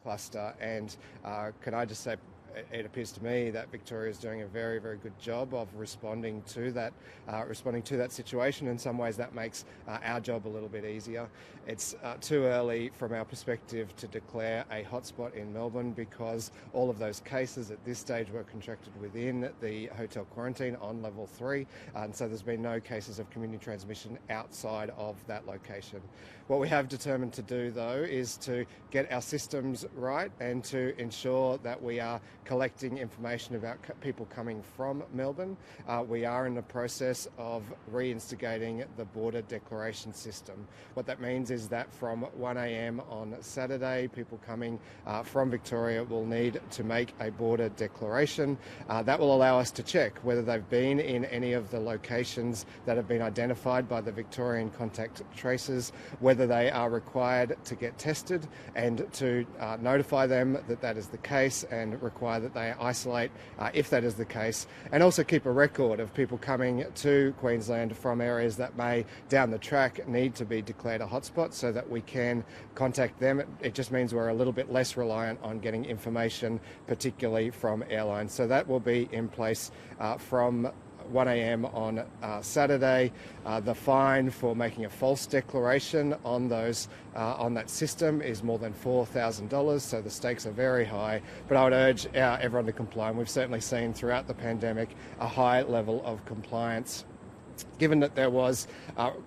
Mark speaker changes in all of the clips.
Speaker 1: cluster. And can I just say, it appears to me that Victoria is doing a very, very good job of responding to that situation. In some ways, that makes our job a little bit easier. It's too early from our perspective to declare a hotspot in Melbourne because all of those cases at this stage were contracted within the hotel quarantine on level 3, and so there's been no cases of community transmission outside of that location. What we have determined to do, though, is to get our systems right and to ensure that we are collecting information about people coming from Melbourne. We are in the process of reinstigating the border declaration system. What that means is that from 1 a.m. on Saturday, people coming from Victoria will need to make a border declaration. That will allow us to check whether they've been in any of the locations that have been identified by the Victorian contact tracers, whether they are required to get tested, and to notify them that that is the case and require that they isolate if that is the case, and also keep a record of people coming to Queensland from areas that may down the track need to be declared a hotspot so that we can contact them. It just means we're a little bit less reliant on getting information, particularly from airlines. So that will be in place from 1 a.m. on Saturday. The fine for making a false declaration on that system is more than $4,000, so the stakes are very high. But I would urge everyone to comply, and we've certainly seen throughout the pandemic a high level of compliance. Given that there was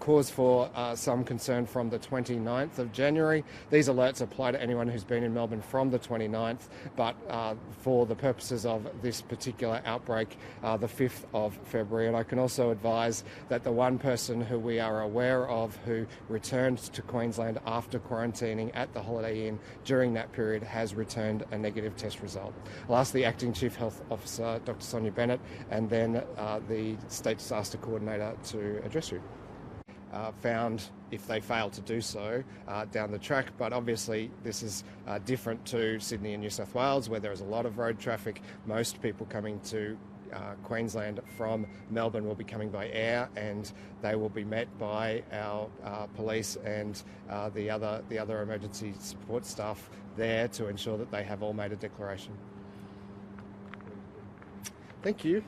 Speaker 1: cause for some concern from the 29th of January, these alerts apply to anyone who's been in Melbourne from the 29th, but for the purposes of this particular outbreak, the 5th of February. And I can also advise that the one person who we are aware of who returned to Queensland after quarantining at the Holiday Inn during that period has returned a negative test result. I'll ask the Acting Chief Health Officer, Dr. Sonia Bennett, and then the State Disaster Coordinator to address you. Found if they fail to do so down the track, but obviously this is different to Sydney and New South Wales, where there is a lot of road traffic. Most people coming to Queensland from Melbourne will be coming by air, and they will be met by our police and the other emergency support staff there to ensure that they have all made a declaration. Thank you.